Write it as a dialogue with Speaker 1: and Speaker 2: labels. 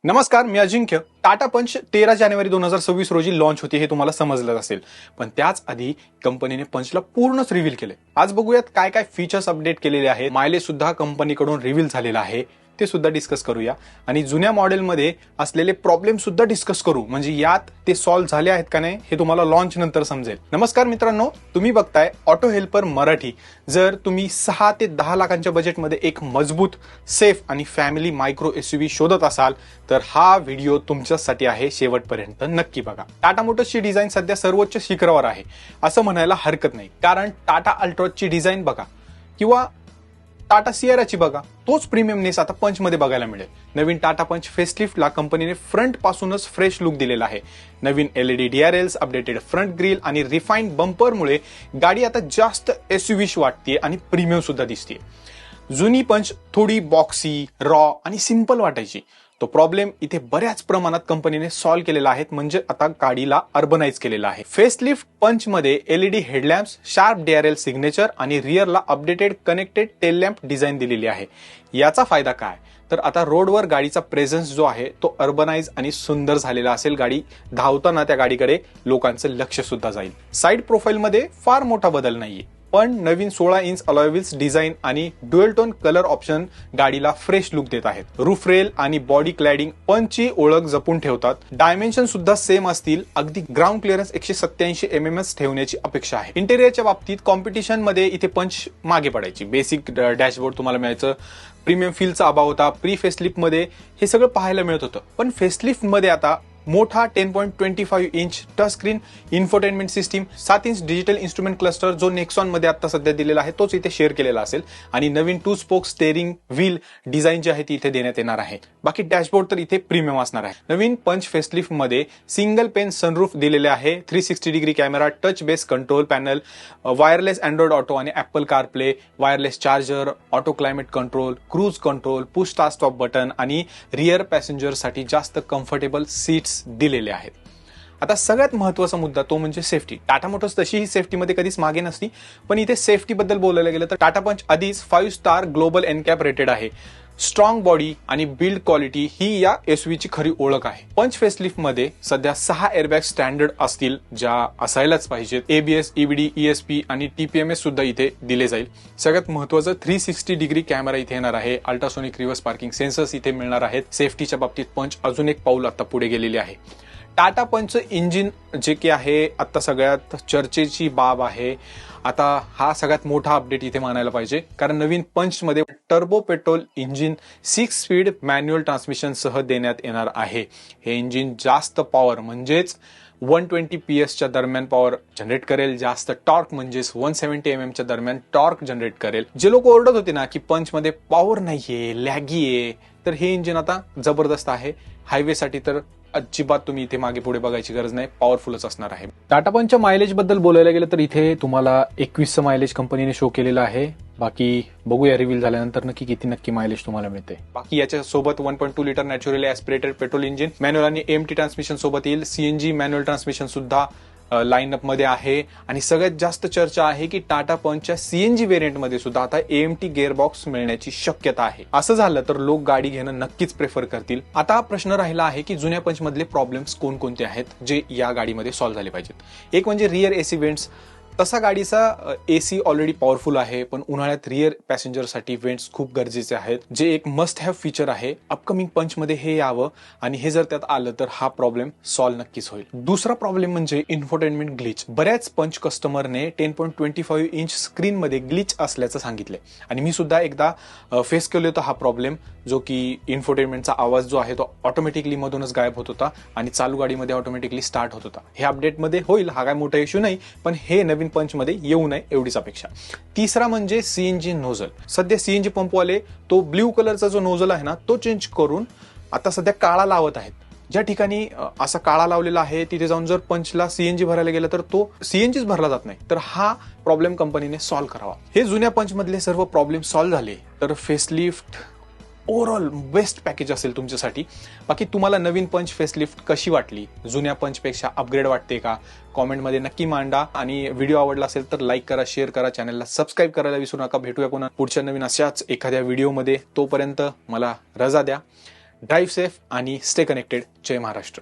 Speaker 1: नमस्कार, मी अजिंक्य. टाटा पंच 13 जानेवारी 2026 रोजी लॉन्च होती हे तुम्हाला समजलं असेल. पण त्याच आधी कंपनीने पंचला पूर्णच रिव्हील केले. आज बघूयात काय काय फीचर्स अपडेट केलेले आहेत. मायलेज सुद्धा कंपनीकडून रिव्हील झालेला आहे, ते सुद्धा डिस्कस करूया. आणि जुन्या मॉडेलमध्ये असलेले प्रॉब्लेम सुद्धा डिस्कस करू, म्हणजे यात ते सॉल्व्ह झाले आहेत का नाही हे तुम्हाला लॉन्च नंतर समजेल. नमस्कार मित्रांनो, तुम्ही बघताय ऑटो हेल्पर मराठी. जर तुम्ही 6 ते 10 लाखांच्या बजेटमध्ये एक मजबूत, सेफ आणि फॅमिली मायक्रो एसयूव्ही शोधत असाल तर हा व्हिडिओ तुमच्यासाठी आहे. शेवटपर्यंत नक्की बघा. टाटा मोटर्सची डिझाईन सध्या सर्वोच्च शिखरावर आहे असं म्हणायला हरकत नाही, कारण टाटा अल्ट्रॉजची डिझाईन बघा किंवा टाटा सियराची बघा, तोच प्रीमियमनेस आता पंच मध्ये बघायला मिळेल. नवीन टाटा पंच फेसलिफ्टला कंपनीने फ्रंट पासूनच फ्रेश लुक दिलेला आहे. नवीन LED DRLs, updated front grill आणि रिफाईन्ड बंपरमुळे गाडी आता जास्त एसयूव्हीश वाटते आणि प्रीमियम सुद्धा दिसते. जुनी पंच थोडी बॉक्सी, रॉ आणि सिंपल वाटायची. तो प्रॉब्लेम इथे बऱ्याच प्रमाणात कंपनीने सॉल्व्ह केलेला आहे, म्हणजे आता गाडीला अर्बनाइज केलेला आहे. फेसलिफ्ट पंच मध्ये LED headlamps, sharp DRL signature आणि रिअरला updated connected tail lamp design दिलेली आहे. याचा फायदा काय, तर आता रोडवर गाडीचा प्रेझेन्स जो आहे तो अर्बनाइज आणि सुंदर झालेला असेल. गाडी धावताना त्या गाडीकडे लोकांचं लक्ष सुद्धा जाईल. साईड प्रोफाईलमध्ये फार मोठा बदल नाहीये, पण नवीन 16 इंच अलॉय व्हील्स डिझाईन आणि ड्युअल टोन कलर ऑप्शन गाडीला फ्रेश लुक देत आहेत. रूफ रेल आणि बॉडी क्लॅडिंग पंचची ओळख जपून ठेवतात. डायमेन्शन सुद्धा सेम असतील. अगदी ग्राउंड क्लिअरन्स 187 mm ठेवण्याची अपेक्षा आहे. इंटेरियरच्या बाबतीत कॉम्पिटिशन मध्ये इथे पंच मागे पडायची. बेसिक डॅशबोर्ड तुम्हाला मिळायचं, प्रीमियम फीलचा अभाव होता. प्री फेसलिफ्ट मध्ये हे सगळं पाहायला मिळत होतं, पण फेसलिफ्ट मध्ये आता मोठा 10.25 inch touch screen infotainment system, 7 inch digital instrument cluster जो नेक्सॉन मध्ये आता सध्या दिलेला आहे तोच इथे शेअर केलेला असेल. आणि नवीन 2 स्पोक स्टेअरिंग व्हील डिझाईन जी आहे ती इथे देण्यात येणार आहे. बाकी डॅशबोर्ड तर इथे प्रीमियम असणार आहे. नवीन पंच फेसलिफ्ट मध्ये सिंगल पेन सनरूफ दिलेले आहे. 360 degree camera, touch based control panel, wireless Android Auto आणि Apple CarPlay, wireless charger, auto climate control, cruise control, push start stop button आणि रिअर पॅसेंजर साठी जास्त कम्फर्टेबल सीट्स दिलेले आहेत. आता सगळ्यात महत्वाचा मुद्दा तो म्हणजे सेफ्टी. टाटा मोटर्स तशीही सेफ्टीमध्ये कधीच मागे नसती, पण इथे सेफ्टी बद्दल बोलायला गेलं तर टाटा पंच आधीच 5 स्टार ग्लोबल एनकॅप रेटेड आहे. स्ट्रॉंग बॉडी आणि बिल्ड क्वालिटी ही या एसयूव्हीची खरी ओळख आहे. पंच फेसलिफ्ट मध्ये सध्या 6 एअरबॅग स्टँडर्ड असतील, ज्या असायलाच पाहिजेत. ABS, EBD, ESP आणि TPMS सुद्धा इथे दिले जाईल. सगळ्यात महत्वाचं 360 डिग्री कॅमेरा इथे येणार आहे. अल्ट्रासोनिक रिव्हर्स पार्किंग सेन्सर्स इथे मिळणार आहेत. सेफ्टीच्या बाबतीत पंच अजून एक पाऊल आता पुढे गेलेले आहे. टाटा पंच इंजिन जे की आहे आता सगळ्यात चर्चेची बाब आहे. आता हा सगळ्यात मोठा अपडेट इथे मानायला पाहिजे, कारण नवीन पंच मध्ये turbo petrol engine 6 speed manual transmission सह देण्यात येणार आहे. हे इंजिन जास्त पॉवर म्हणजेच 120 PS च्या दरम्यान पॉवर जनरेट करेल. जास्त टॉर्क म्हणजेच 170 mm च्या दरम्यान टॉर्क जनरेट करेल. जे लोक ओरडत होते ना की पंच मध्ये पॉवर नाहीये, लॅगी आहे, तर हे इंजिन आता जबरदस्त आहे. हायवेसाठी तर अजिबात तुम्ही इथे मागे पुढे बघायची गरज नाही, पॉवरफुलच असणार आहे. टाटा पंचच्या मायलेज बद्दल बोलायला गेलं तर इथे तुम्हाला 21चं मायलेज कंपनीने शो केलेलं आहे. बाकी बघूया रिव्हील झाल्यानंतर नक्की मायलेज तुम्हाला मिळते. बाकी याच्या सोबत 1.2 litre naturally aspirated petrol engine manual आणि AMT ट्रान्समिशन सोबत येईल. CNG मॅन्युअल ट्रान्समिशन सुद्धा लाईनअप मध्ये आहे. आणि सगळ्यात जास्त चर्चा आहे की टाटा पंचच्या CNG व्हेरियंट मध्ये सुद्धा आता AMT गिअरबॉक्स मिळण्याची शक्यता आहे. असं झालं तर लोक गाडी घेणं नक्कीच प्रेफर करतील. आता प्रश्न राहिला आहे की जुन्या पंच मधले प्रॉब्लेम्स कोणकोणते आहेत जे या गाडीमध्ये सॉल्व्ह झाले पाहिजेत. एक म्हणजे रिअर AC वेंट्स. तसा गाडीचा AC ऑलरेडी पॉवरफुल आहे, पण उन्हाळ्यात रिअर पॅसेंजरसाठी वेंट्स खूप गरजेचे आहेत, जे एक मस्ट हॅव फीचर आहे. अपकमिंग पंच मध्ये हे यावं, आणि हे जर त्यात आलं तर हा प्रॉब्लेम सॉल्व्ह नक्कीच होईल. दुसरा प्रॉब्लेम म्हणजे इन्फोटेनमेंट ग्लिच. बऱ्याच पंच कस्टमरने 10.25 इंच स्क्रीन मध्ये ग्लिच असल्याचं सांगितलंय, आणि मी सुद्धा एकदा फेस केलं होतं हा प्रॉब्लेम, जो की इन्फोटेनमेंटचा आवाज जो आहे तो ऑटोमॅटिकली मधूनच गायब होत होता आणि चालू गाडीमध्ये ऑटोमॅटिकली स्टार्ट होत होता. हे अपडेटमध्ये होईल, हा काय मोठा इश्यू नाही, पण हे नवीन पंच मध्ये येऊ नये एवढीच अपेक्षा. तिसरा म्हणजे CNG नोझल. सध्या CNG पंपवाले तो ब्ल्यू कलरचा जो नोझल आहे ना तो चेंज करून आता सध्या काळा लावत आहेत. ज्या ठिकाणी असा काळा लावलेला आहे तिथे जाऊन जर पंचला CNG भरायला गेलं तर तो CNGच भरला जात नाही. तर हा प्रॉब्लेम कंपनीने सॉल्व्ह करावा. हे जुन्या पंच मधले सर्व प्रॉब्लेम सॉल्व्ह झाले तर फेसलिफ्ट ओव्हरऑल बेस्ट पॅकेज असेल तुमच्यासाठी. बाकी तुम्हाला नवीन पंच फेसलिफ्ट कशी वाटली, जुन्या पंच पेक्षा अपग्रेड वाटते का, कॉमेंटमध्ये नक्की मांडा. आणि व्हिडिओ आवडला असेल तर लाईक करा, शेअर करा, चॅनलला सबस्क्राईब करायला विसरू नका. भेटूया पुन्हा पुढच्या नवीन अशाच एखाद्या व्हिडिओमध्ये. तोपर्यंत मला रजा द्या. ड्राईव्ह सेफ आणि स्टे कनेक्टेड. जय महाराष्ट्र.